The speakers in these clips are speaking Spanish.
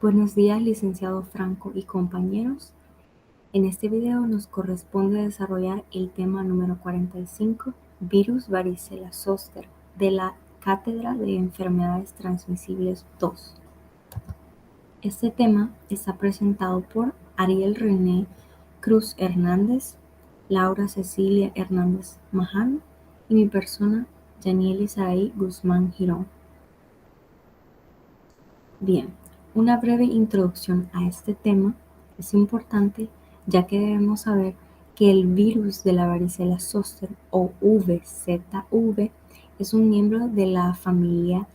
Buenos días, licenciado Franco y compañeros. En este video nos corresponde desarrollar el tema número 45, virus varicela zoster, de la Cátedra de Enfermedades Transmisibles 2. Este tema está presentado por Ariel René Cruz Hernández, Laura Cecilia Hernández Majano y mi persona, Yanieli Saraí Guzmán Girón. Bien, una breve introducción a este tema es importante ya que debemos saber que el virus de la varicela zoster o VZV es un miembro de la familia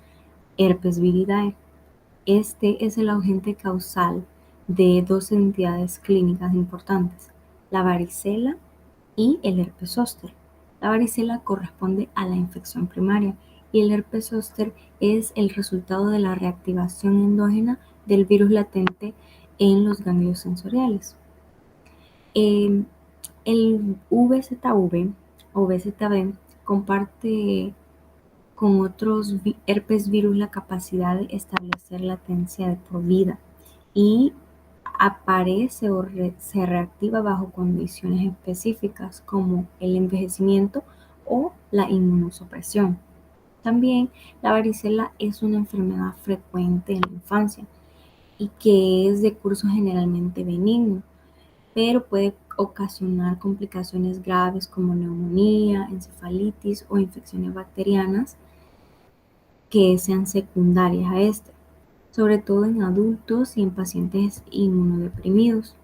Herpesviridae. Este es el agente causal de dos entidades clínicas importantes, la varicela y el herpes zóster. La varicela corresponde a la infección primaria y el herpes zóster es el resultado de la reactivación endógena del virus latente en los ganglios sensoriales. El VZV o VZV comparte con otros herpes virus la capacidad de establecer latencia de por vida y aparece o se reactiva bajo condiciones específicas como el envejecimiento o la inmunosupresión. También la varicela es una enfermedad frecuente en la infancia y que es de curso generalmente benigno, pero puede ocasionar complicaciones graves como neumonía, encefalitis o infecciones bacterianas que sean secundarias a este, sobre todo en adultos y en pacientes inmunodeprimidos.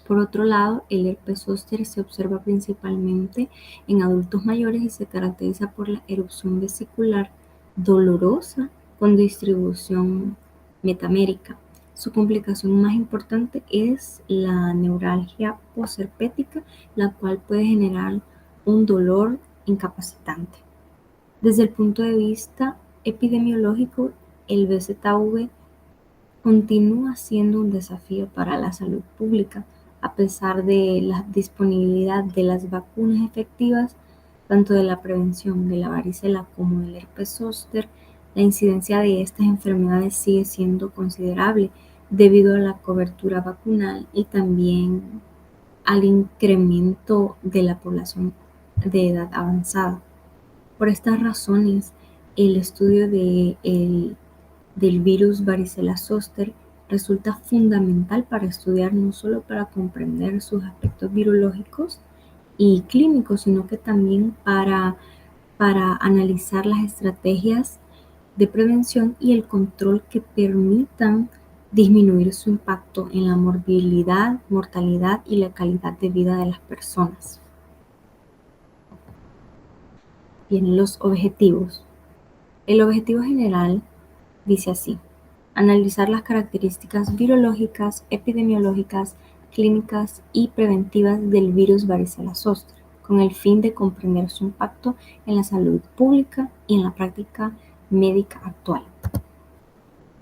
Por otro lado, el herpes zóster se observa principalmente en adultos mayores y se caracteriza por la erupción vesicular dolorosa con distribución metamérica. Su complicación más importante es la neuralgia posherpética, la cual puede generar un dolor incapacitante. Desde el punto de vista epidemiológico, el VZV continúa siendo un desafío para la salud pública, a pesar de la disponibilidad de las vacunas efectivas, tanto de la prevención de la varicela como del herpes zóster. La incidencia de estas enfermedades sigue siendo considerable debido a la cobertura vacunal y también al incremento de la población de edad avanzada. Por estas razones, el estudio del virus varicela zoster resulta fundamental para estudiar, no solo para comprender sus aspectos virológicos y clínicos, sino que también para analizar las estrategias de prevención y el control que permitan disminuir su impacto en la morbilidad, mortalidad y la calidad de vida de las personas. Bien, los objetivos. El objetivo general dice así: analizar las características virológicas, epidemiológicas, clínicas y preventivas del virus varicela zoster, con el fin de comprender su impacto en la salud pública y en la práctica médica actual.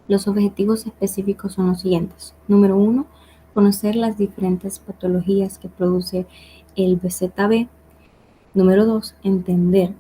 Los objetivos específicos son los siguientes. Número 1, conocer las diferentes patologías que produce el VZV. Número 2, entender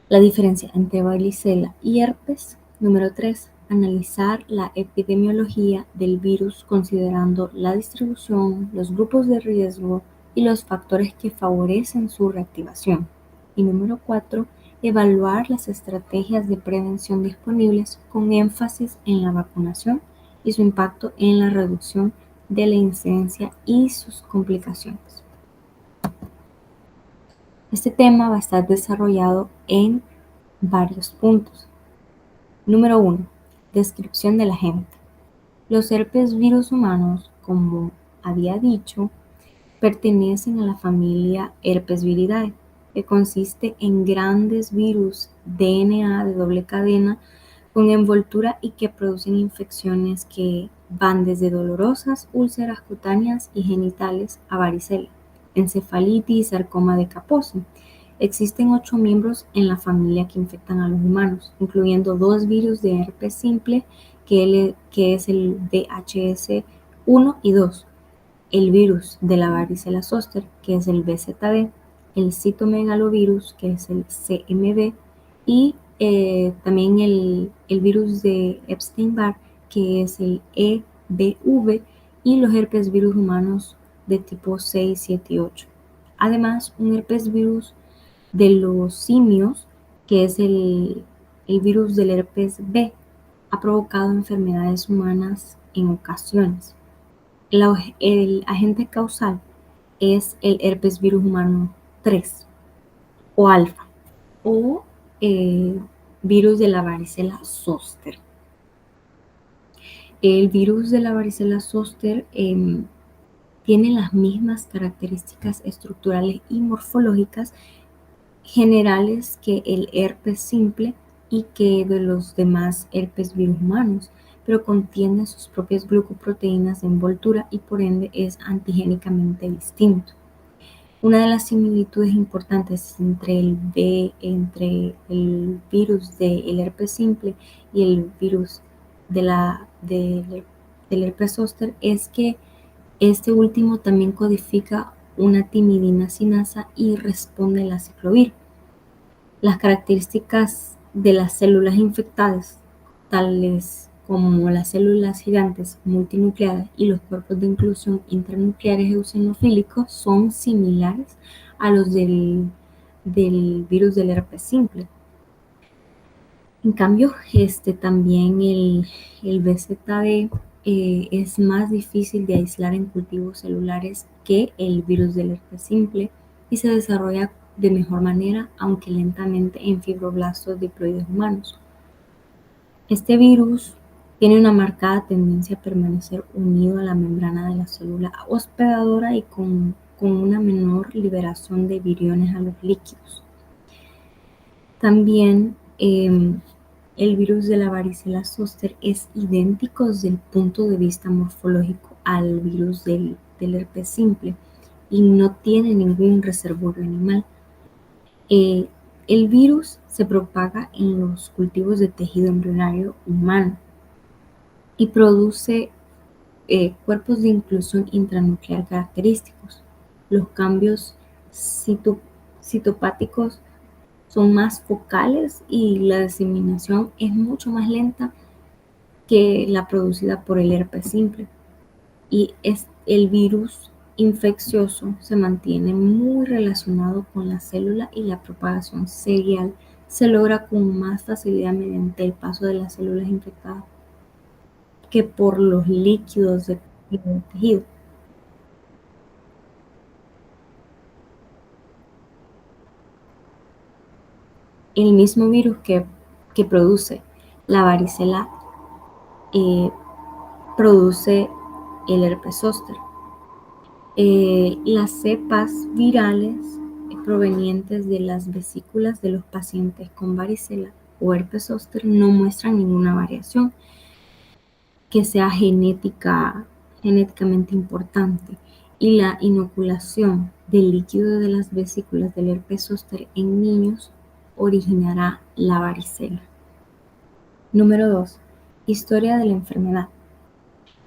la diferencia entre varicela y herpes. Número 3, analizar la epidemiología del virus considerando la distribución, los grupos de riesgo y los factores que favorecen su reactivación. Y número 4, evaluar las estrategias de prevención disponibles con énfasis en la vacunación y su impacto en la reducción de la incidencia y sus complicaciones. Este tema va a estar desarrollado en varios puntos. Número 1. Descripción del agente. Los herpes virus humanos, como había dicho, pertenecen a la familia Herpesviridae, que consiste en grandes virus DNA de doble cadena con envoltura y que producen infecciones que van desde dolorosas úlceras cutáneas y genitales a varicela, encefalitis y sarcoma de Kaposi. Existen 8 miembros en la familia que infectan a los humanos, incluyendo 2 virus de herpes simple, que es el VHS1 y 2, el virus de la varicela zoster, que es el VZV, el citomegalovirus, que es el CMV, y también el virus de Epstein-Barr, que es el EBV, y los herpes virus humanos de tipo 6, 7 y 8. Además, un herpes virus de los simios, que es el virus del herpes B, ha provocado enfermedades humanas en ocasiones. El agente causal es el herpes virus humano 3 o alfa, o virus de la varicela zoster. El virus de la varicela zoster tiene las mismas características estructurales y morfológicas generales que el herpes simple y que de los demás herpes virus humanos, pero contiene sus propias glucoproteínas de envoltura y por ende es antigénicamente distinto. Una de las similitudes importantes entre el virus del herpes simple y el virus del herpes zóster es que este último también codifica una timidina sinasa y responde a la ciclovir. Las características de las células infectadas, tales como las células gigantes multinucleadas y los cuerpos de inclusión intranucleares eosinofílicos, son similares a los del virus del herpes simple. En cambio, también el BZB es más difícil de aislar en cultivos celulares que el virus del herpes simple y se desarrolla de mejor manera, aunque lentamente, en fibroblastos diploides humanos. Este virus tiene una marcada tendencia a permanecer unido a la membrana de la célula hospedadora y con una menor liberación de viriones a los líquidos. También el virus de la varicela zoster es idéntico desde el punto de vista morfológico al virus del herpes simple y no tiene ningún reservorio animal. El virus se propaga en los cultivos de tejido embrionario humano y produce cuerpos de inclusión intranuclear característicos. Los cambios citopáticos son más focales y la diseminación es mucho más lenta que la producida por el herpes simple. Y el virus infeccioso se mantiene muy relacionado con la célula y la propagación serial se logra con más facilidad mediante el paso de las células infectadas que por los líquidos del tejido. El mismo virus que produce la varicela produce el herpes zóster. Las cepas virales provenientes de las vesículas de los pacientes con varicela o herpes zóster no muestran ninguna variación que sea genéticamente importante, y la inoculación del líquido de las vesículas del herpes zóster en niños originará la varicela. Número 2. Historia de la enfermedad.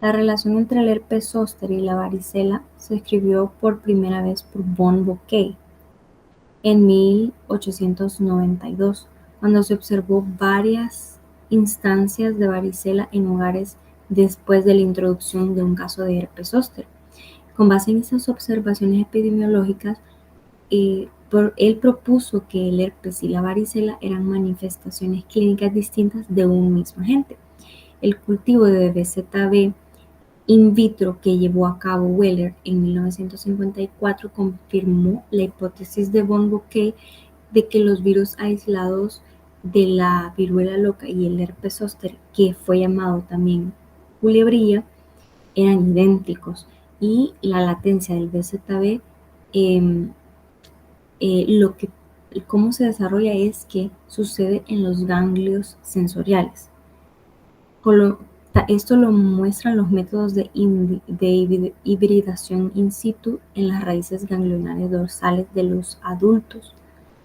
La relación entre el herpes zóster y la varicela se escribió por primera vez por von Boeckei en 1892, cuando se observó varias instancias de varicela en hogares después de la introducción de un caso de herpes zóster. Con base en esas observaciones epidemiológicas, él propuso que el herpes y la varicela eran manifestaciones clínicas distintas de un mismo agente. El cultivo de BZB in vitro que llevó a cabo Weller en 1954 confirmó la hipótesis de von Boeckei de que los virus aislados de la viruela loca y el herpes zóster, que fue llamado también culebrilla, eran idénticos, y la latencia del BZB, cómo se desarrolla es que sucede en los ganglios sensoriales. Esto lo muestran los métodos de hibridación in situ en las raíces ganglionares dorsales de los adultos,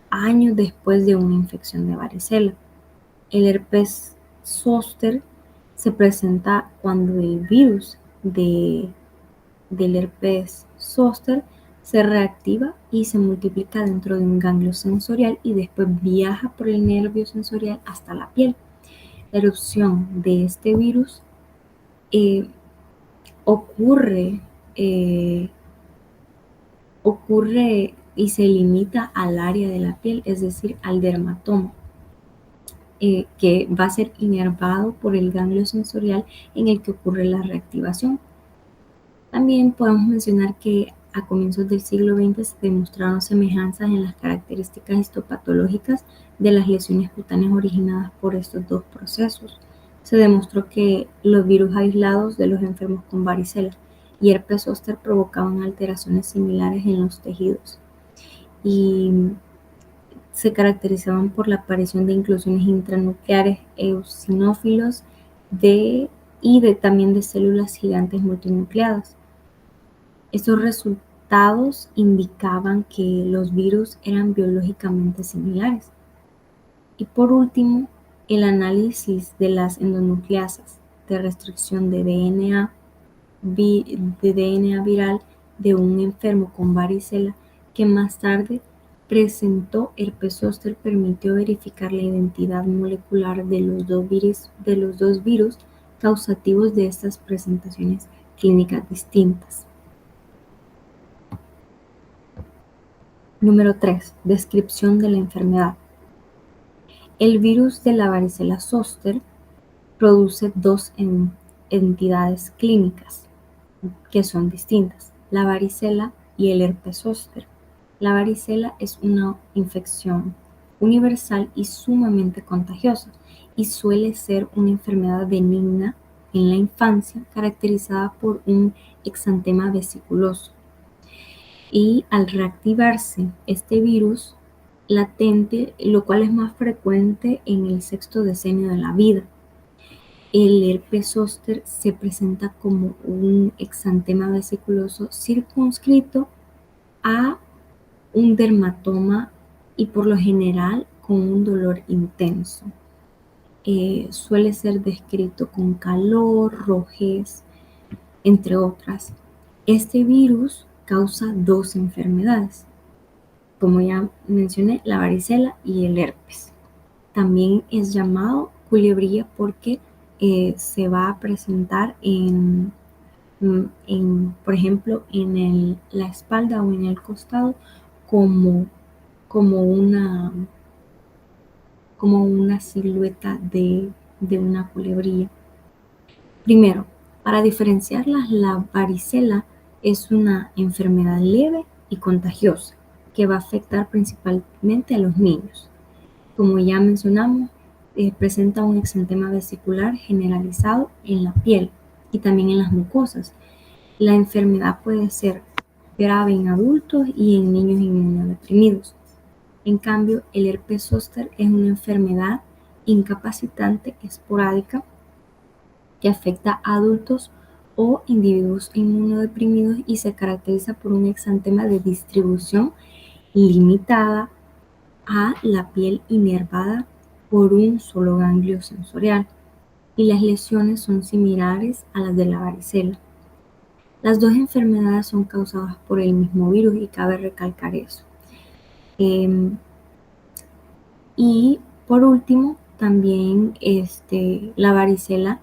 años después de una infección de varicela. El herpes zóster se presenta cuando el virus del herpes zóster se reactiva y se multiplica dentro de un ganglio sensorial y después viaja por el nervio sensorial hasta la piel. La erupción de este virus eh, ocurre, eh, ocurre y se limita al área de la piel, es decir, al dermatoma, que va a ser inervado por el ganglio sensorial en el que ocurre la reactivación. También podemos mencionar que a comienzos del siglo XX se demostraron semejanzas en las características histopatológicas de las lesiones cutáneas originadas por estos dos procesos. Se demostró que los virus aislados de los enfermos con varicela y herpes zóster provocaban alteraciones similares en los tejidos y se caracterizaban por la aparición de inclusiones intranucleares eosinófilos también de células gigantes multinucleadas. Estos resultados indicaban que los virus eran biológicamente similares. Y por último, el análisis de las endonucleasas de restricción de DNA viral de un enfermo con varicela que más tarde presentó herpes zóster permitió verificar la identidad molecular de los dos virus causativos de estas presentaciones clínicas distintas. Número 3. Descripción de la enfermedad. El virus de la varicela zóster produce dos entidades clínicas que son distintas, la varicela y el herpes zóster. La varicela es una infección universal y sumamente contagiosa y suele ser una enfermedad benigna en la infancia caracterizada por un exantema vesiculoso. Y al reactivarse este virus latente, lo cual es más frecuente en el sexto decenio de la vida, el herpes zóster se presenta como un exantema vesiculoso circunscrito a un dermatoma y por lo general con un dolor intenso. Suele ser descrito con calor, rojez, entre otras. Este virus causa dos enfermedades, como ya mencioné, la varicela y el herpes. También es llamado culebrilla porque se va a presentar por ejemplo, en la espalda o en el costado como, como, una, como una silueta de una culebrilla. Primero, para diferenciarlas, la varicela es una enfermedad leve y contagiosa que va a afectar principalmente a los niños. Como ya mencionamos, presenta un exantema vesicular generalizado en la piel y también en las mucosas. La enfermedad puede ser grave en adultos y en niños inmunodeprimidos. En cambio, el herpes zóster es una enfermedad incapacitante esporádica que afecta a adultos o individuos inmunodeprimidos y se caracteriza por un exantema de distribución limitada a la piel inervada por un solo ganglio sensorial y las lesiones son similares a las de la varicela. Las dos enfermedades son causadas por el mismo virus y cabe recalcar eso. Y por último, también la varicela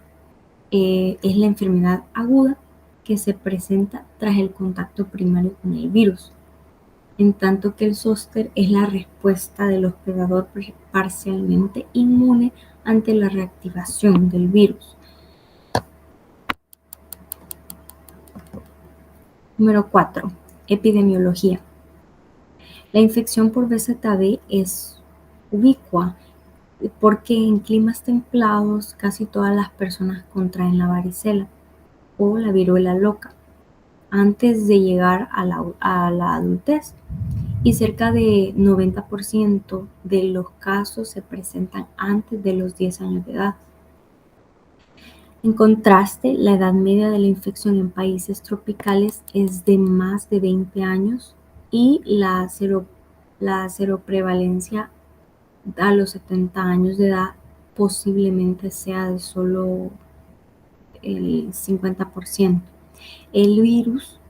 es la enfermedad aguda que se presenta tras el contacto primario con el virus, en tanto que el zóster es la respuesta del hospedador parcialmente inmune ante la reactivación del virus. Número 4. Epidemiología. La infección por BZV es ubicua porque en climas templados casi todas las personas contraen la varicela o la viruela loca antes de llegar a la adultez y cerca de 90% de los casos se presentan antes de los 10 años de edad. En contraste, la edad media de la infección en países tropicales es de más de 20 años y la seroprevalencia a los 70 años de edad posiblemente sea de solo el 50%. El virus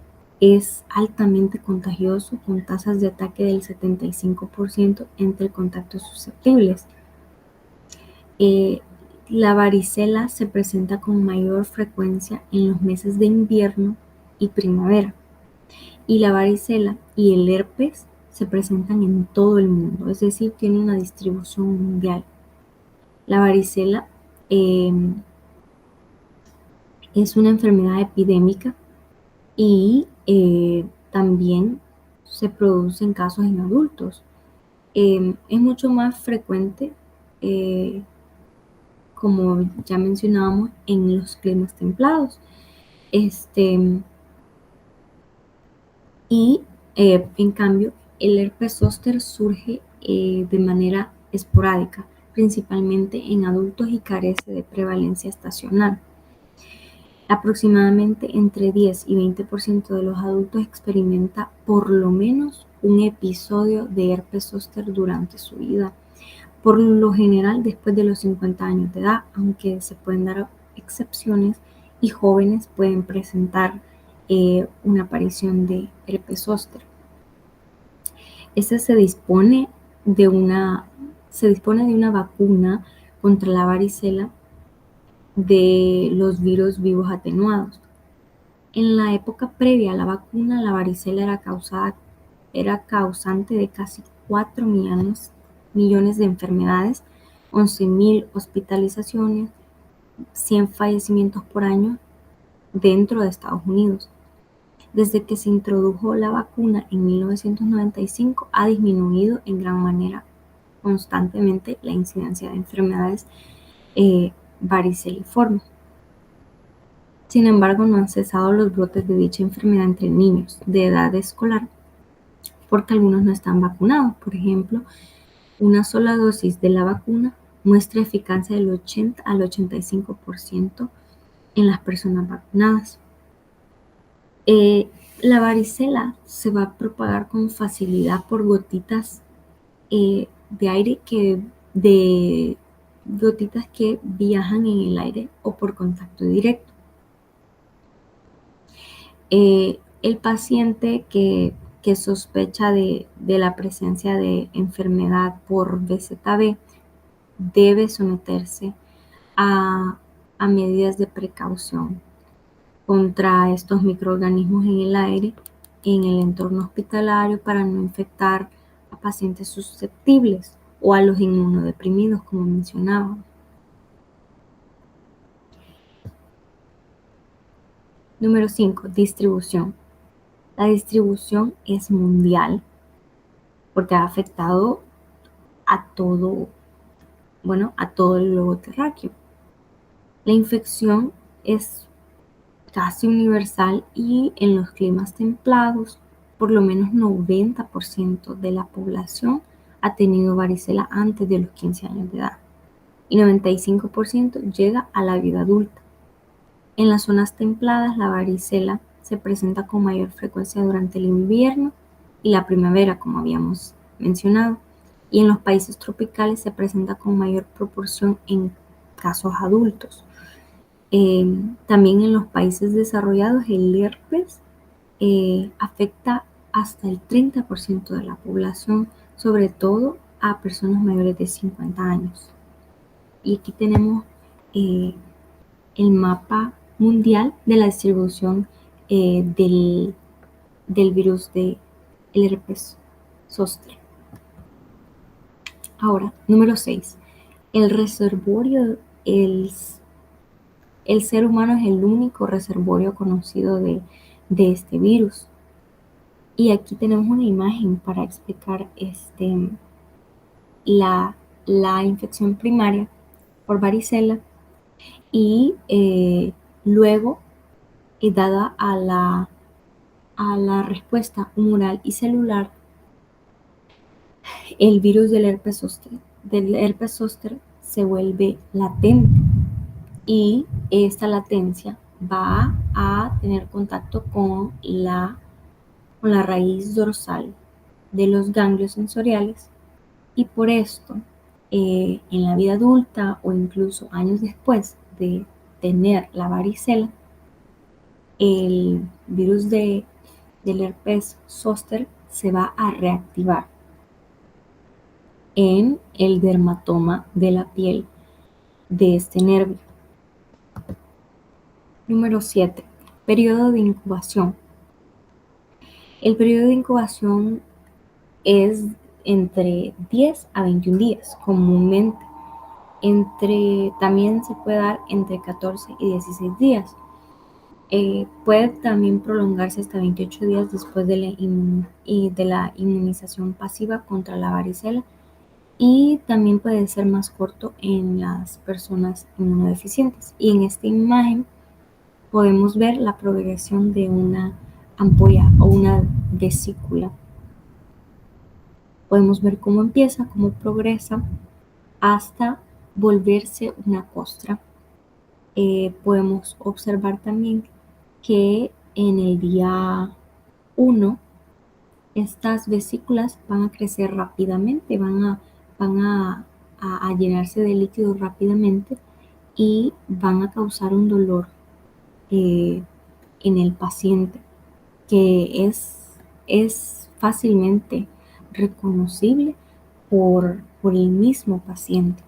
es altamente contagioso con tasas de ataque del 75% entre contactos susceptibles. La varicela se presenta con mayor frecuencia en los meses de invierno y primavera. Y la varicela y el herpes se presentan en todo el mundo, es decir, tiene una distribución mundial. La varicela eh, es una enfermedad epidémica y también se produce en casos en adultos. Es mucho más frecuente, eh, como ya mencionábamos, en los climas templados. Este, y en cambio, el herpes zóster surge de manera esporádica, principalmente en adultos y carece de prevalencia estacional. Aproximadamente entre 10 y 20% de los adultos experimenta por lo menos un episodio de herpes zóster durante su vida, por lo general después de los 50 años de edad, aunque se pueden dar excepciones y jóvenes pueden presentar una aparición de herpes zóster. Este se dispone de una vacuna contra la varicela de los virus vivos atenuados. En la época previa a la vacuna, la varicela era causante de casi 4 millones de enfermedades, 11.000 hospitalizaciones, 100 fallecimientos por año dentro de Estados Unidos. Desde que se introdujo la vacuna en 1995, ha disminuido en gran manera constantemente la incidencia de enfermedades variceliformes. Sin embargo, no han cesado los brotes de dicha enfermedad entre niños de edad escolar porque algunos no están vacunados. Por ejemplo, una sola dosis de la vacuna muestra eficacia del 80 al 85% en las personas vacunadas. La varicela se va a propagar con facilidad por gotitas de aire de gotitas que viajan en el aire o por contacto directo. El paciente que sospecha de la presencia de enfermedad por VZV debe someterse a medidas de precaución contra estos microorganismos en el aire, en el entorno hospitalario, para no infectar a pacientes susceptibles o a los inmunodeprimidos, como mencionaba. Número 5, distribución. La distribución es mundial porque ha afectado a todo el globo terráqueo. La infección es casi universal y en los climas templados, por lo menos 90% de la población ha tenido varicela antes de los 15 años de edad y 95% llega a la vida adulta. En las zonas templadas, la varicela se presenta con mayor frecuencia durante el invierno y la primavera, como habíamos mencionado, y en los países tropicales se presenta con mayor proporción en casos adultos. También en los países desarrollados el herpes afecta hasta el 30% de la población, sobre todo a personas mayores de 50 años. Y aquí tenemos el mapa mundial de la distribución del virus del herpes zóster. Ahora, número 6. El ser humano es el único reservorio conocido de este virus. Y aquí tenemos una imagen para explicar la infección primaria por varicela y luego, dada a la respuesta humoral y celular, el virus del herpes zóster se vuelve latente y esta latencia va a tener contacto con la raíz dorsal de los ganglios sensoriales y por esto en la vida adulta o incluso años después de tener la varicela, el virus del herpes zóster se va a reactivar en el dermatoma de la piel de este nervio. Número 7. Periodo de incubación. El periodo de incubación es entre 10 a 21 días comúnmente. También se puede dar entre 14 y 16 días. Puede también prolongarse hasta 28 días después de la inmunización pasiva contra la varicela, y también puede ser más corto en las personas inmunodeficientes. Y en esta imagen podemos ver la progresión de una ampolla o una vesícula. Podemos ver cómo empieza, cómo progresa hasta volverse una costra. Podemos observar también que en el día 1 estas vesículas van a crecer rápidamente, van a llenarse de líquido rápidamente y van a causar un dolor eh, en el paciente que es fácilmente reconocible por el mismo paciente.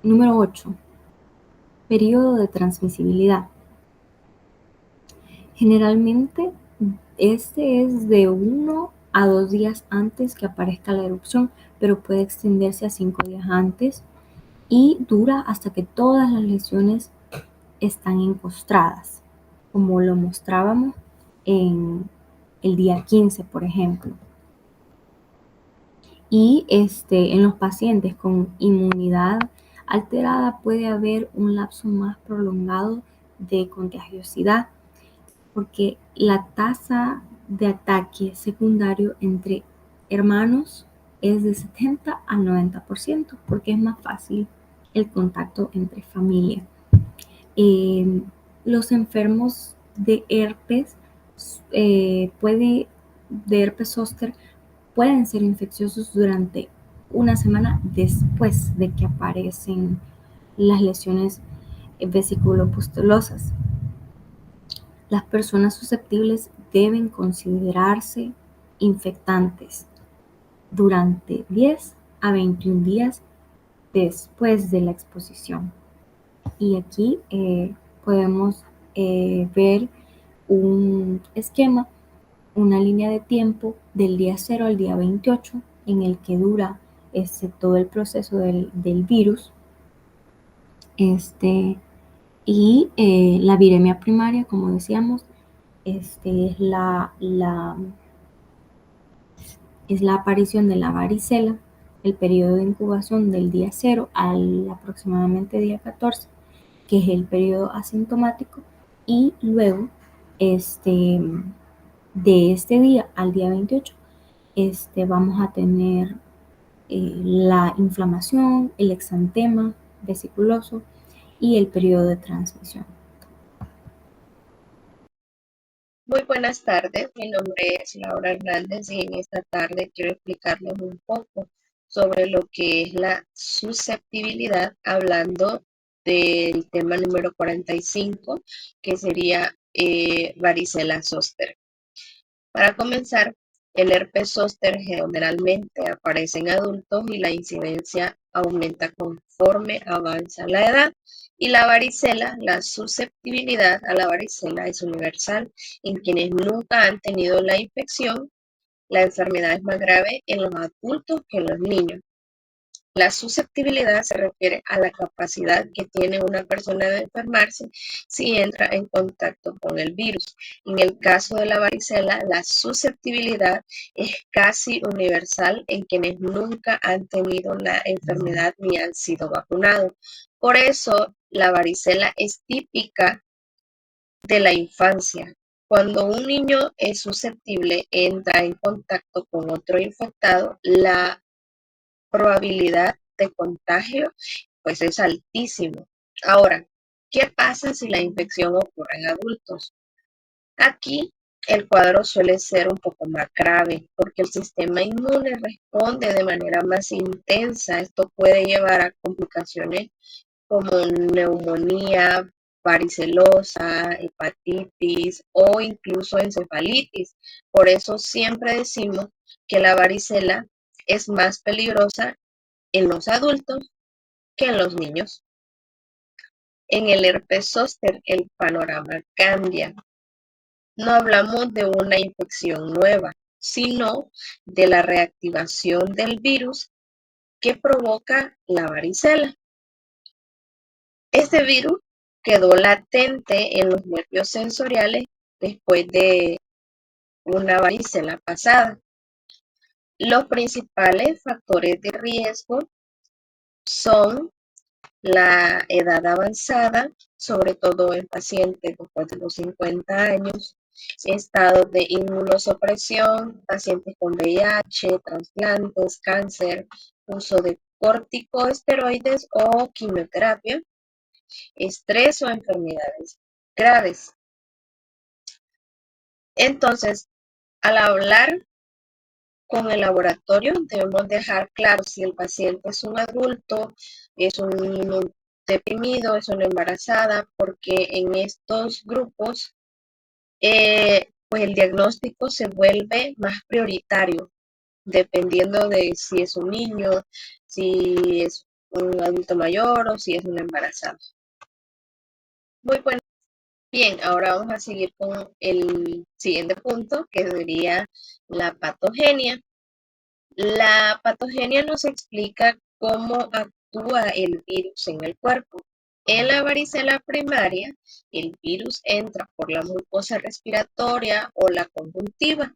Número 8. Periodo de transmisibilidad. Generalmente este es de 1 a 2 días antes que aparezca la erupción, pero puede extenderse a 5 días antes y dura hasta que todas las lesiones están encostradas, como lo mostrábamos en el día 15, por ejemplo. Y en los pacientes con inmunidad alterada puede haber un lapso más prolongado de contagiosidad, porque la tasa de ataque secundario entre hermanos es de 70 a 90%, porque es más fácil el contacto entre familia. Los enfermos de herpes, de herpes zóster, pueden ser infecciosos durante una semana después de que aparecen las lesiones vesiculopustulosas. Las personas susceptibles deben considerarse infectantes durante 10 a 21 días después de la exposición. Y aquí podemos ver un esquema, una línea de tiempo del día 0 al día 28 en el que dura todo el proceso del virus. Y la viremia primaria, como decíamos, es la aparición de la varicela, el periodo de incubación del día 0 al aproximadamente día 14, que es el periodo asintomático, y luego de este día al día 28 vamos a tener la inflamación, el exantema vesiculoso y el periodo de transmisión. Muy buenas tardes, mi nombre es Laura Hernández y en esta tarde quiero explicarles un poco sobre lo que es la susceptibilidad, hablando del tema número 45, que sería varicela zóster. Para comenzar, el herpes zóster generalmente aparece en adultos y la incidencia aumenta conforme avanza la edad. Y la varicela, la susceptibilidad a la varicela es universal. En quienes nunca han tenido la infección, la enfermedad es más grave en los adultos que en los niños. La susceptibilidad se refiere a la capacidad que tiene una persona de enfermarse si entra en contacto con el virus. En el caso de la varicela, la susceptibilidad es casi universal en quienes nunca han tenido la enfermedad ni han sido vacunados. Por eso, la varicela es típica de la infancia. Cuando un niño es susceptible, entra en contacto con otro infectado, la probabilidad de contagio pues es altísimo. Ahora, ¿qué pasa si la infección ocurre en adultos? Aquí el cuadro suele ser un poco más grave porque el sistema inmune responde de manera más intensa. Esto puede llevar a complicaciones como neumonía varicelosa, hepatitis o incluso encefalitis. Por eso siempre decimos que la varicela es más peligrosa en los adultos que en los niños. En el herpes zóster el panorama cambia. No hablamos de una infección nueva, sino de la reactivación del virus que provoca la varicela. Este virus quedó latente en los nervios sensoriales después de una varicela pasada. Los principales factores de riesgo son la edad avanzada, sobre todo en pacientes después de los 50 años, estados de inmunosupresión, pacientes con VIH, trasplantes, cáncer, uso de corticosteroides o quimioterapia, estrés o enfermedades graves. Entonces, al hablar con el laboratorio debemos dejar claro si el paciente es un adulto, es un niño deprimido, es una embarazada, porque en estos grupos pues el diagnóstico se vuelve más prioritario, dependiendo de si es un niño, si es un adulto mayor o si es una embarazada. Muy bueno. Bien, ahora vamos a seguir con el siguiente punto, que sería la patogenia. La patogenia nos explica cómo actúa el virus en el cuerpo. En la varicela primaria, el virus entra por la mucosa respiratoria o la conjuntiva.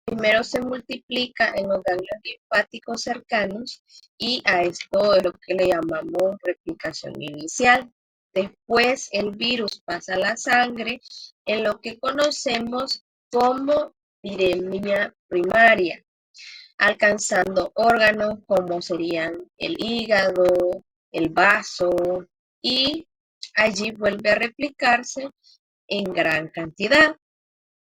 Primero se multiplica en los ganglios linfáticos cercanos y a esto es lo que le llamamos replicación inicial. Después el virus pasa a la sangre en lo que conocemos como viremia primaria, alcanzando órganos como serían el hígado, el vaso, y allí vuelve a replicarse en gran cantidad.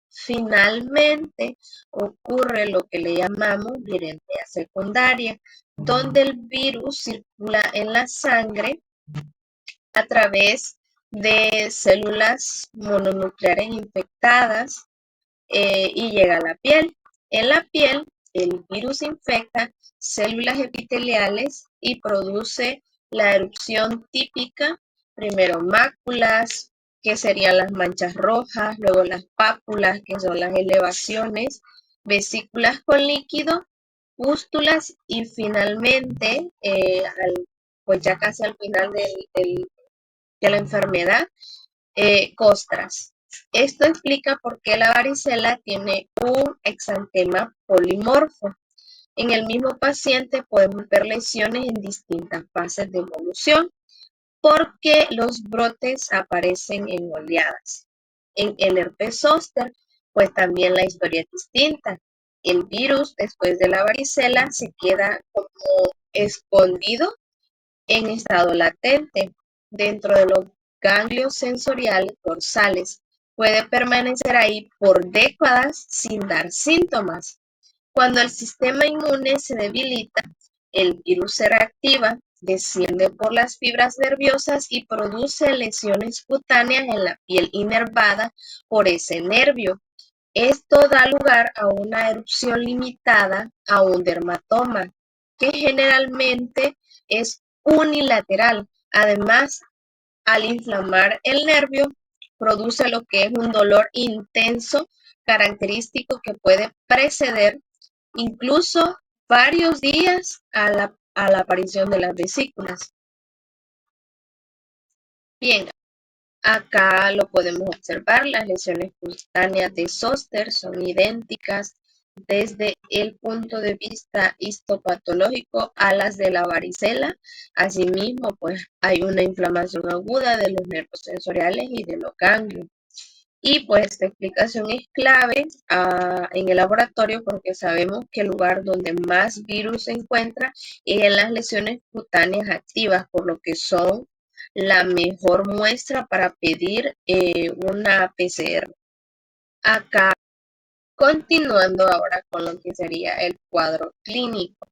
Finalmente ocurre lo que le llamamos viremia secundaria, donde el virus circula en la sangre a través de células mononucleares infectadas y llega a la piel. En la piel, el virus infecta células epiteliales y produce la erupción típica, primero máculas, que serían las manchas rojas, luego las pápulas, que son las elevaciones, vesículas con líquido, pústulas y finalmente, pues ya casi al final de la enfermedad, costras. Esto explica por qué la varicela tiene un exantema polimorfo. En el mismo paciente podemos ver lesiones en distintas fases de evolución porque los brotes aparecen en oleadas. En el herpes zóster, pues también la historia es distinta. El virus, después de la varicela, se queda como escondido en estado latente dentro de los ganglios sensoriales dorsales. Puede permanecer ahí por décadas sin dar síntomas. Cuando el sistema inmune se debilita, el virus se reactiva, desciende por las fibras nerviosas y produce lesiones cutáneas en la piel inervada por ese nervio. Esto da lugar a una erupción limitada a un dermatoma, que generalmente es unilateral. Además, al inflamar el nervio, produce lo que es un dolor intenso, característico que puede preceder incluso varios días a la aparición de las vesículas. Bien, acá lo podemos observar, las lesiones cutáneas de zóster son idénticas desde el punto de vista histopatológico a las de la varicela. Asimismo, pues hay una inflamación aguda de los nervios sensoriales y de los ganglios. Y pues esta explicación es clave en el laboratorio porque sabemos que el lugar donde más virus se encuentra es en las lesiones cutáneas activas, por lo que son la mejor muestra para pedir una PCR. Acá, continuando ahora con lo que sería el cuadro clínico.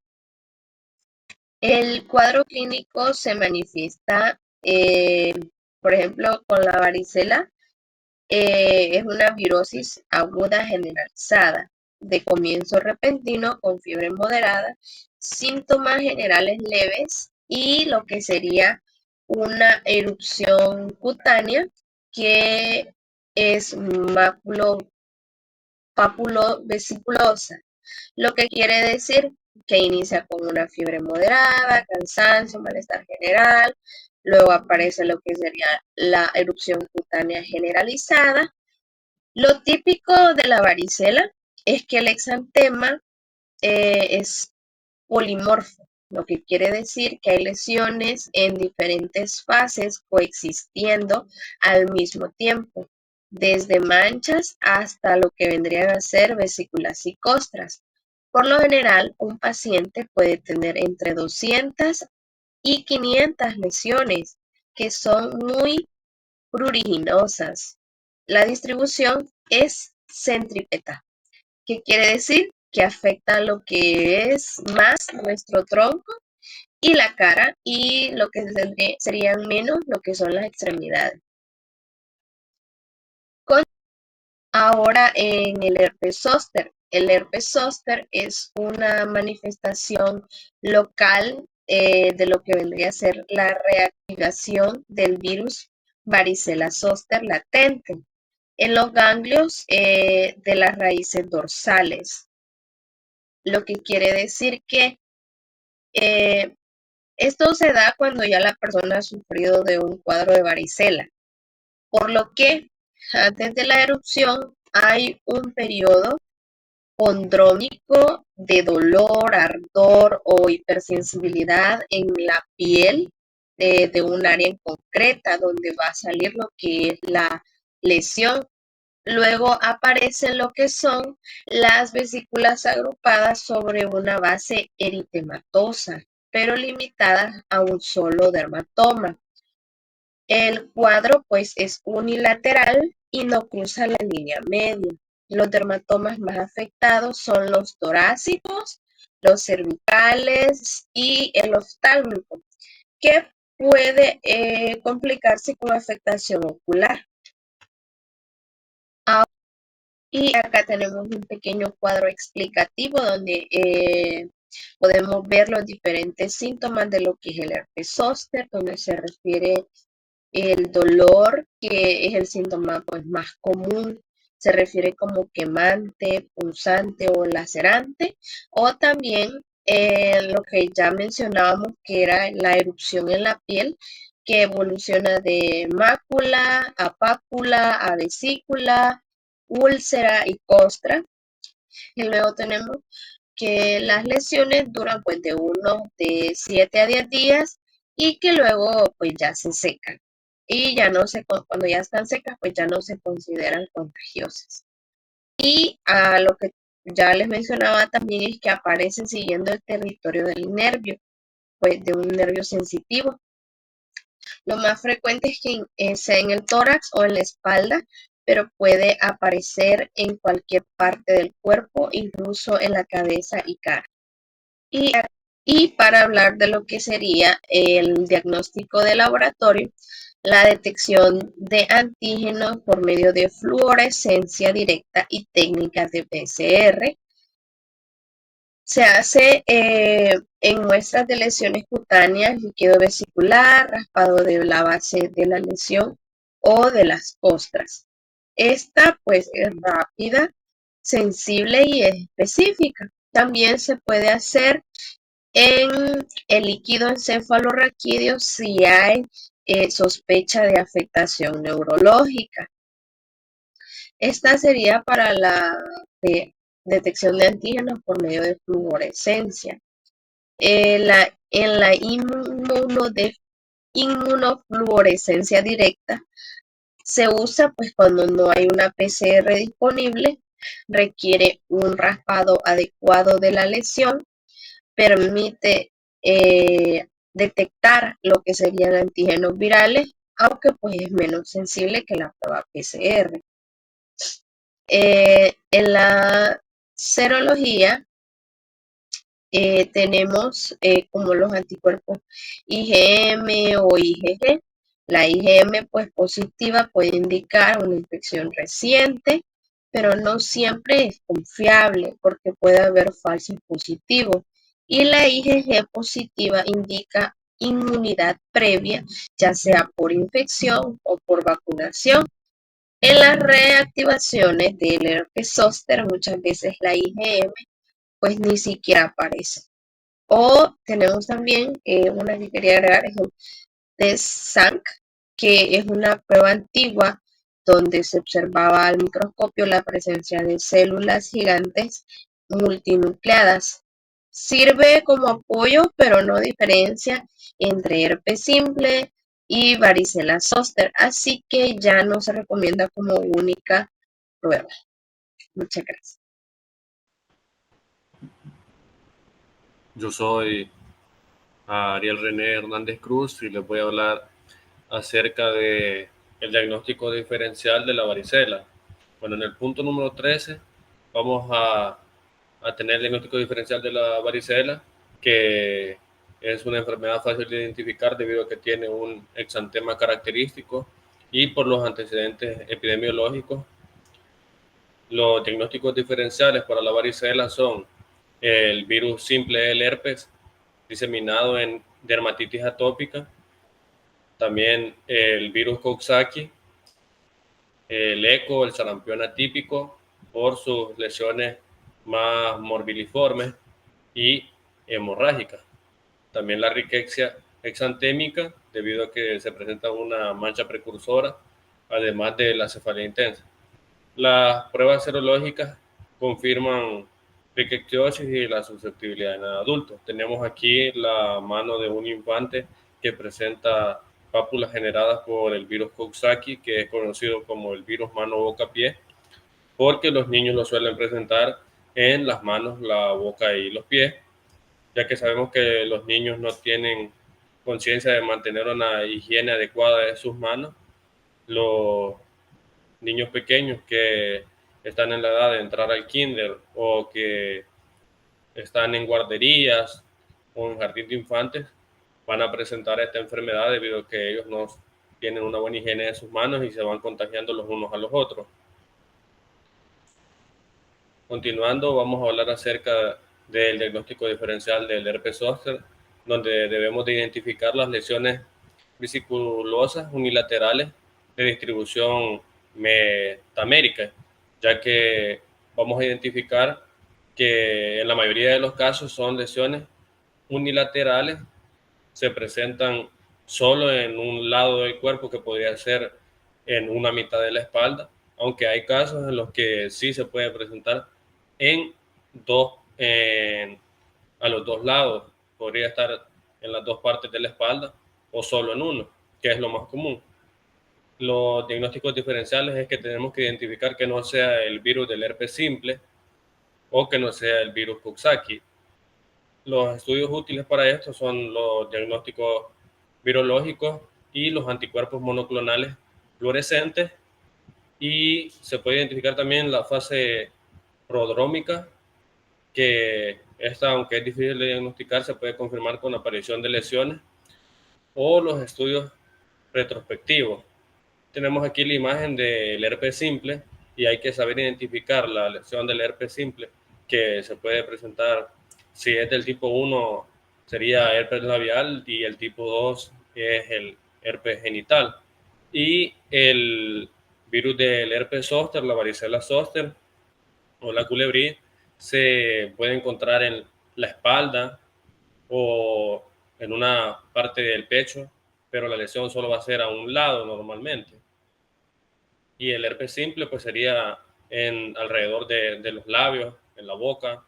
El cuadro clínico se manifiesta, por ejemplo, con la varicela. Es una virosis aguda generalizada. de comienzo repentino con fiebre moderada, síntomas generales leves y lo que sería una erupción cutánea que es vesiculosa, lo que quiere decir que inicia con una fiebre moderada, cansancio, malestar general, luego aparece lo que sería la erupción cutánea generalizada. Lo típico de la varicela es que el exantema es polimorfo, lo que quiere decir que hay lesiones en diferentes fases coexistiendo al mismo tiempo, desde manchas hasta lo que vendrían a ser vesículas y costras. Por lo general, un paciente puede tener entre 200 y 500 lesiones que son muy pruriginosas. La distribución es centrípeta, que quiere decir que afecta lo que es más nuestro tronco y la cara y lo que serían menos lo que son las extremidades. Ahora en el herpes zóster. El herpes zóster es una manifestación local de lo que vendría a ser la reactivación del virus varicela zóster latente en los ganglios de las raíces dorsales, lo que quiere decir que eh, esto se da cuando ya la persona ha sufrido de un cuadro de varicela, por lo que antes de la erupción hay un periodo condrómico de dolor, ardor o hipersensibilidad en la piel de un área en concreta donde va a salir lo que es la lesión. Luego aparecen lo que son las vesículas agrupadas sobre una base eritematosa, pero limitadas a un solo dermatoma. El cuadro pues es unilateral y no cruza la línea media. Los dermatomas más afectados son los torácicos, los cervicales y el oftálmico, que puede complicarse con afectación ocular. Y acá tenemos un pequeño cuadro explicativo donde podemos ver los diferentes síntomas de lo que es el herpes zóster, donde se refiere el dolor, que es el síntoma pues, más común, se refiere como quemante, punzante o lacerante, o también lo que ya mencionábamos, que era la erupción en la piel, que evoluciona de mácula a pápula a vesícula, úlcera y costra. Y luego tenemos que las lesiones duran pues de 7 a 10 días y que luego pues ya se secan. Y ya no se, cuando ya están secas pues ya no se consideran contagiosas. Y a lo que ya les mencionaba también es que aparecen siguiendo el territorio del nervio, pues de un nervio sensitivo. Lo más frecuente es que sea en el tórax o en la espalda, pero puede aparecer en cualquier parte del cuerpo, incluso en la cabeza y cara. Y para hablar de lo que sería el diagnóstico de laboratorio, la detección de antígenos por medio de fluorescencia directa y técnicas de PCR se hace en muestras de lesiones cutáneas, líquido vesicular, raspado de la base de la lesión o de las costras. Esta pues es rápida, sensible y específica. También se puede hacer en el líquido encefalorraquídeo si hay sospecha de afectación neurológica. Esta sería para la detección de antígenos por medio de fluorescencia. En la inmunofluorescencia directa se usa pues cuando no hay una PCR disponible, requiere un raspado adecuado de la lesión, permite detectar lo que serían antígenos virales, aunque pues es menos sensible que la prueba PCR. En la serología tenemos como los anticuerpos IgM o IgG. La IgM pues positiva puede indicar una infección reciente, pero no siempre es confiable porque puede haber falsos positivos. Y la IgG positiva indica inmunidad previa, ya sea por infección o por vacunación. En las reactivaciones del herpes zóster muchas veces la IgM pues ni siquiera aparece. O tenemos también una que quería agregar, es el de Sank, que es una prueba antigua donde se observaba al microscopio la presencia de células gigantes multinucleadas. Sirve como apoyo, pero no diferencia entre herpes simple y varicela zoster, así que ya no se recomienda como única prueba. Muchas gracias. Yo soy Ariel René Hernández Cruz y les voy a hablar acerca de el diagnóstico diferencial de la varicela. Bueno, en el punto número 13 vamos a tener el diagnóstico diferencial de la varicela, que es una enfermedad fácil de identificar debido a que tiene un exantema característico y por los antecedentes epidemiológicos. Los diagnósticos diferenciales para la varicela son el virus simple del herpes diseminado en dermatitis atópica, también el virus Coxsackie, el ECO, el sarampión atípico, por sus lesiones más morbiliformes y hemorrágicas. También la riqueza exantémica, debido a que se presenta una mancha precursora, además de la cefalea intensa. Las pruebas serológicas confirman rickettsiosis y la susceptibilidad en adultos. Tenemos aquí la mano de un infante que presenta pápulas generadas por el virus Coxsackie, que es conocido como el virus mano-boca-pie, porque los niños lo suelen presentar en las manos, la boca y los pies, ya que sabemos que los niños no tienen conciencia de mantener una higiene adecuada de sus manos. Los niños pequeños que están en la edad de entrar al kinder o que están en guarderías o en jardín de infantes van a presentar esta enfermedad debido a que ellos no tienen una buena higiene de sus manos y se van contagiando los unos a los otros. Continuando, vamos a hablar acerca del diagnóstico diferencial del herpes zóster, donde debemos de identificar las lesiones vesiculosas unilaterales de distribución metamérica, ya que vamos a identificar que en la mayoría de los casos son lesiones unilaterales, se presentan solo en un lado del cuerpo, que podría ser en una mitad de la espalda, aunque hay casos en los que sí se puede presentar en dos, a los dos lados, podría estar en las dos partes de la espalda o solo en uno, que es lo más común. Los diagnósticos diferenciales es que tenemos que identificar que no sea el virus del herpes simple o que no sea el virus Coxsackie. Los estudios útiles para esto son los diagnósticos virológicos y los anticuerpos monoclonales fluorescentes, y se puede identificar también la fase prodrómica, que esta, aunque es difícil de diagnosticar, se puede confirmar con la aparición de lesiones, o los estudios retrospectivos. Tenemos aquí la imagen del herpes simple y hay que saber identificar la lesión del herpes simple, que se puede presentar, si es del tipo 1 sería herpes labial y el tipo 2 es el herpes genital. Y el virus del herpes zóster, la varicela zóster o la culebrí, se puede encontrar en la espalda o en una parte del pecho, pero la lesión solo va a ser a un lado normalmente. Y el herpes simple pues sería alrededor de los labios, en la boca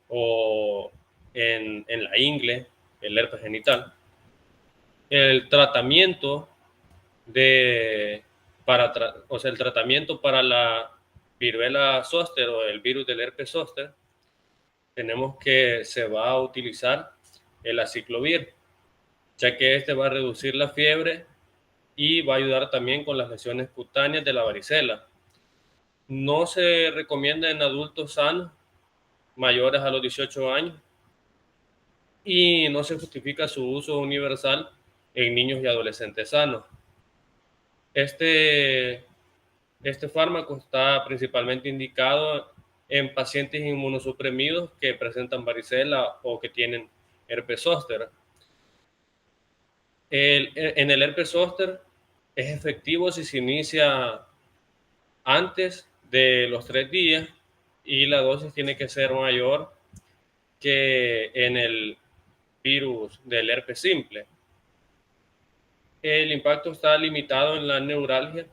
o en la ingle, el herpes genital. El tratamiento el tratamiento para la viruela zóster o el virus del herpes zóster, tenemos que se va a utilizar el aciclovir, ya que este va a reducir la fiebre y va a ayudar también con las lesiones cutáneas de la varicela. No se recomienda en adultos sanos mayores a los 18 años y no se justifica su uso universal en niños y adolescentes sanos. Este Este fármaco está principalmente indicado en pacientes inmunosuprimidos que presentan varicela o que tienen herpes zóster. En el herpes zóster es efectivo si se inicia antes de los 3 días y la dosis tiene que ser mayor que en el virus del herpes simple. El impacto está limitado en la neuralgia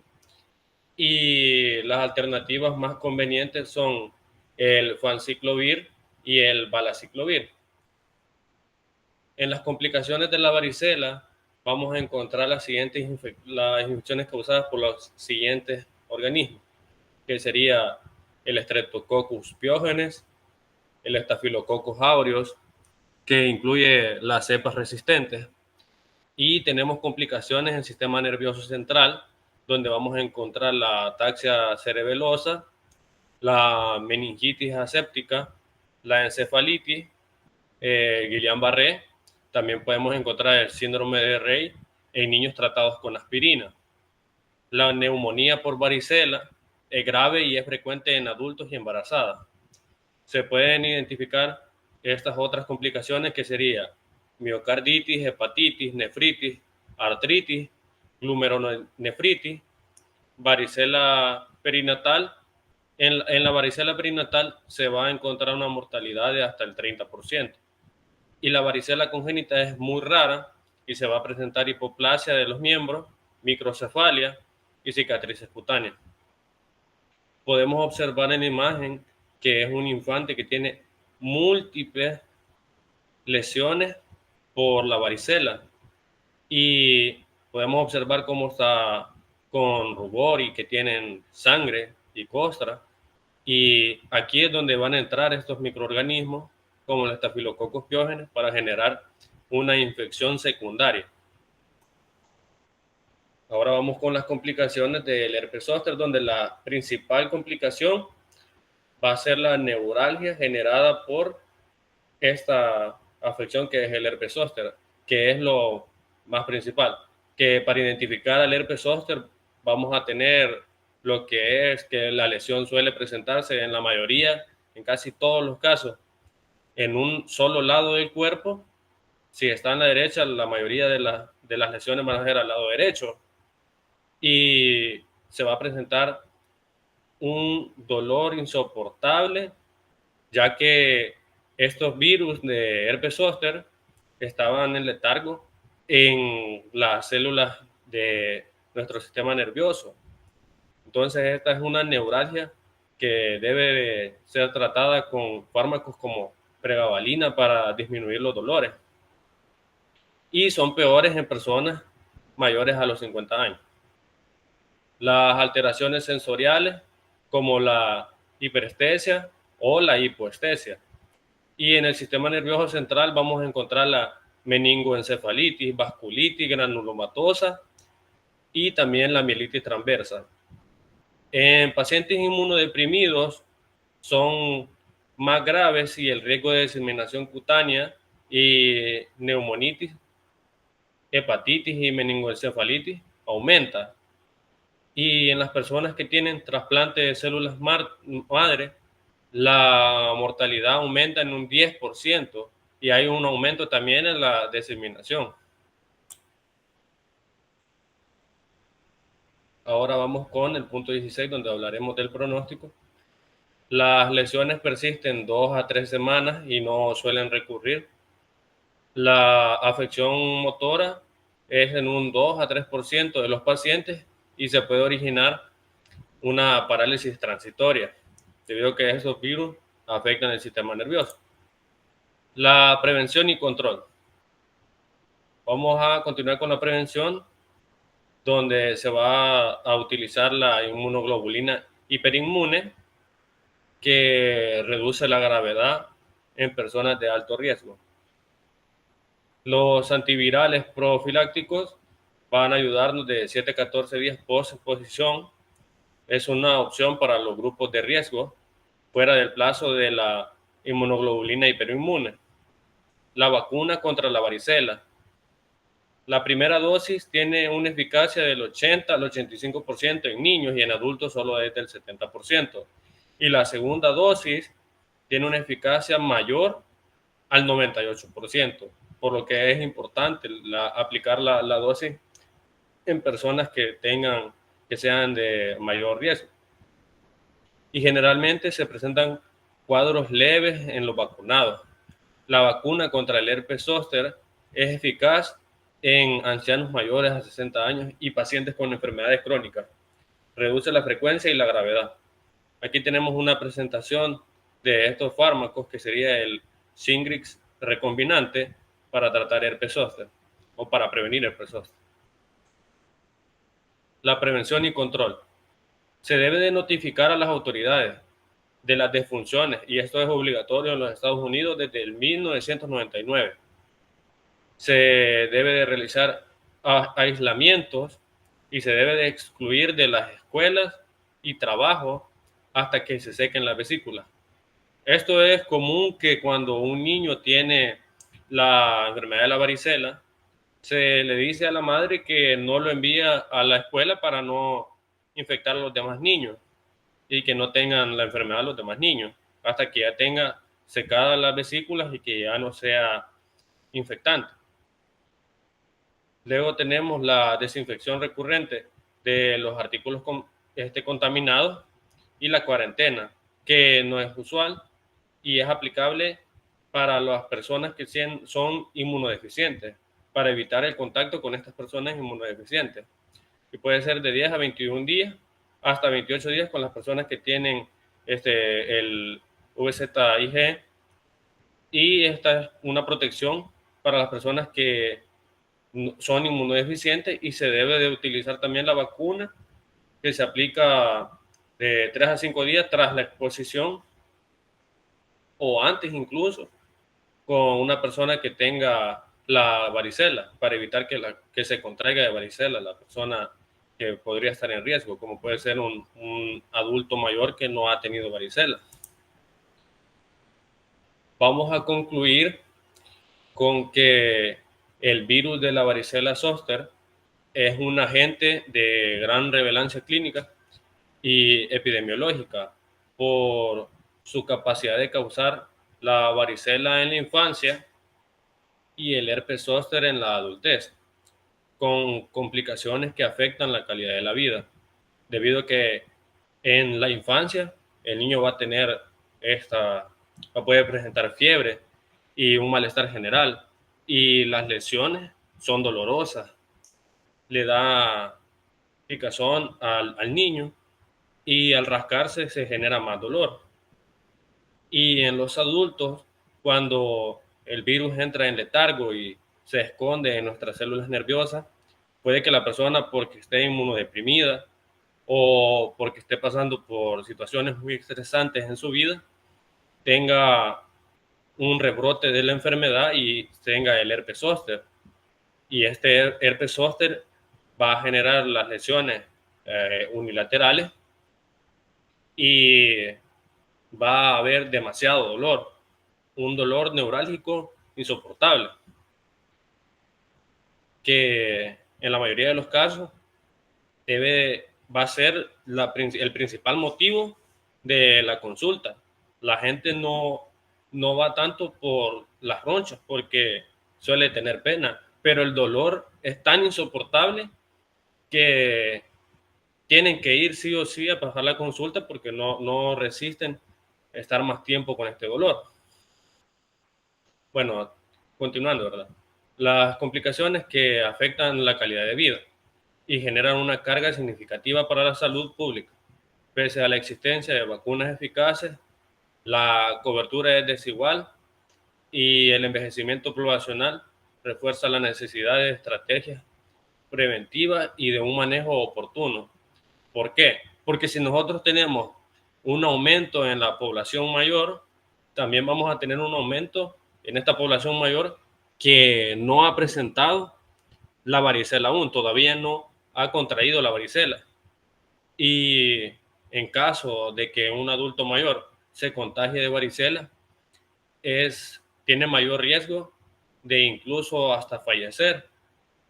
y las alternativas más convenientes son el fanciclovir y el valaciclovir. En las complicaciones de la varicela vamos a encontrar las infecciones causadas por los siguientes organismos, que sería el Streptococcus pyogenes, el Staphylococcus aureus, que incluye las cepas resistentes, y tenemos complicaciones en el sistema nervioso central, donde vamos a encontrar la ataxia cerebelosa, la meningitis aséptica, la encefalitis, Guillain-Barré. También podemos encontrar el síndrome de Rey en niños tratados con aspirina. La neumonía por varicela es grave y es frecuente en adultos y embarazadas. Se pueden identificar estas otras complicaciones que sería miocarditis, hepatitis, nefritis, artritis, glomerulonefritis, varicela perinatal. En la varicela perinatal se va a encontrar una mortalidad de hasta el 30%. Y la varicela congénita es muy rara y se va a presentar hipoplasia de los miembros, microcefalia y cicatrices cutáneas. Podemos observar en la imagen que es un infante que tiene múltiples lesiones por la varicela y podemos observar cómo está con rubor y que tienen sangre y costra, y aquí es donde van a entrar estos microorganismos como el Staphylococcus pyogenes para generar una infección secundaria. Ahora vamos con las complicaciones del herpes zóster, donde la principal complicación va a ser la neuralgia generada por esta afección que es el herpes zóster, que es lo más principal. Que para identificar al herpes zóster vamos a tener lo que es que la lesión suele presentarse en la mayoría, en casi todos los casos, en un solo lado del cuerpo. Si está en la derecha, la mayoría de las lesiones van a ser al lado derecho y se va a presentar un dolor insoportable, ya que estos virus de herpes zóster estaban en letargo en las células de nuestro sistema nervioso. Entonces esta es una neuralgia que debe ser tratada con fármacos como pregabalina para disminuir los dolores. Y son peores en personas mayores a los 50 años. Las alteraciones sensoriales como la hiperestesia o la hipoestesia. Y en el sistema nervioso central vamos a encontrar la meningoencefalitis, vasculitis granulomatosa y también la mielitis transversa. En pacientes inmunodeprimidos son más graves y el riesgo de diseminación cutánea y neumonitis, hepatitis y meningoencefalitis aumenta. Y en las personas que tienen trasplante de células madre, la mortalidad aumenta en un 10% y hay un aumento también en la diseminación. Ahora vamos con el punto 16, donde hablaremos del pronóstico. Las lesiones persisten 2 a 3 semanas y no suelen recurrir. La afección motora es en un 2 a 3% de los pacientes y se puede originar una parálisis transitoria, debido a que esos virus afectan el sistema nervioso. La prevención y control. Vamos a continuar con la prevención, donde se va a utilizar la inmunoglobulina hiperinmune, que reduce la gravedad en personas de alto riesgo. Los antivirales profilácticos van a ayudarnos de 7 a 14 días post exposición. Es una opción para los grupos de riesgo fuera del plazo de la inmunoglobulina hiperinmune. La vacuna contra la varicela. La primera dosis tiene una eficacia del 80 al 85% en niños y en adultos solo es del 70%. Y la segunda dosis tiene una eficacia mayor al 98%, por lo que es importante aplicar la dosis en personas que sean de mayor riesgo. Y generalmente se presentan cuadros leves en los vacunados. La vacuna contra el herpes zóster es eficaz en ancianos mayores a 60 años y pacientes con enfermedades crónicas. Reduce la frecuencia y la gravedad. Aquí tenemos una presentación de estos fármacos que sería el Shingrix recombinante para tratar herpes zóster o para prevenir herpes zóster. La prevención y control. Se debe de notificar a las autoridades de las defunciones y esto es obligatorio en los Estados Unidos desde el 1999. Se debe de realizar aislamientos y se debe de excluir de las escuelas y trabajo hasta que se sequen las vesículas. Esto es común que cuando un niño tiene la enfermedad de la varicela, se le dice a la madre que no lo envía a la escuela para no infectar a los demás niños y que no tengan la enfermedad los demás niños, hasta que ya tenga secadas las vesículas y que ya no sea infectante. Luego tenemos la desinfección recurrente de los artículos contaminados y la cuarentena, que no es usual y es aplicable para las personas que son inmunodeficientes, para evitar el contacto con estas personas inmunodeficientes. Y puede ser de 10 a 21 días, hasta 28 días con las personas que tienen el VZIG. Y esta es una protección para las personas que son inmunodeficientes y se debe de utilizar también la vacuna que se aplica de 3 a 5 días tras la exposición o antes incluso con una persona que tenga la varicela para evitar que se contraiga de varicela la persona que podría estar en riesgo, como puede ser un adulto mayor que no ha tenido varicela. Vamos a concluir con que el virus de la varicela zóster es un agente de gran relevancia clínica y epidemiológica por su capacidad de causar la varicela en la infancia y el herpes zóster en la adultez, con complicaciones que afectan la calidad de la vida, debido a que en la infancia el niño va a poder presentar fiebre y un malestar general, y las lesiones son dolorosas, le da picazón al niño y al rascarse se genera más dolor. Y en los adultos, cuando el virus entra en letargo y se esconde en nuestras células nerviosas, puede que la persona, porque esté inmunodeprimida o porque esté pasando por situaciones muy estresantes en su vida, tenga un rebrote de la enfermedad y tenga el herpes zóster. Y este herpes zóster va a generar las lesiones unilaterales y va a haber demasiado dolor, un dolor neurálgico insoportable, que en la mayoría de los casos va a ser el principal motivo de la consulta. La gente no va tanto por las ronchas porque suele tener pena, pero el dolor es tan insoportable que tienen que ir sí o sí a pasar la consulta porque no resisten estar más tiempo con este dolor. Bueno, continuando, ¿verdad? Las complicaciones que afectan la calidad de vida y generan una carga significativa para la salud pública. Pese a la existencia de vacunas eficaces, la cobertura es desigual y el envejecimiento poblacional refuerza la necesidad de estrategias preventivas y de un manejo oportuno. ¿Por qué? Porque si nosotros tenemos un aumento en la población mayor, también vamos a tener un aumento en esta población mayor que no ha presentado la varicela aún, todavía no ha contraído la varicela. Y en caso de que un adulto mayor se contagie de varicela, tiene mayor riesgo de incluso hasta fallecer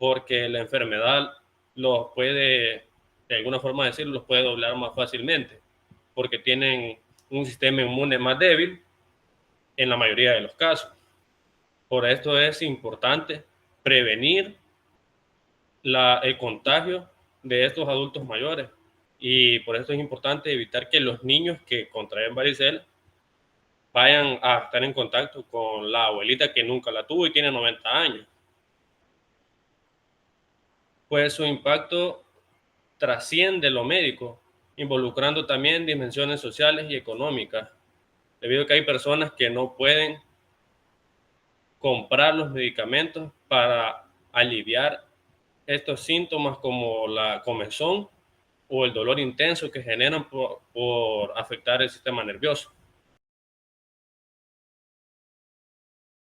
porque la enfermedad los puede, de alguna forma decirlo, los puede doblar más fácilmente, porque tienen un sistema inmune más débil en la mayoría de los casos. Por esto es importante prevenir el contagio de estos adultos mayores, y por eso es importante evitar que los niños que contraen varicela vayan a estar en contacto con la abuelita que nunca la tuvo y tiene 90 años. Pues su impacto trasciende lo médico, involucrando también dimensiones sociales y económicas, debido a que hay personas que no pueden comprar los medicamentos para aliviar estos síntomas como la comezón o el dolor intenso que generan por afectar el sistema nervioso.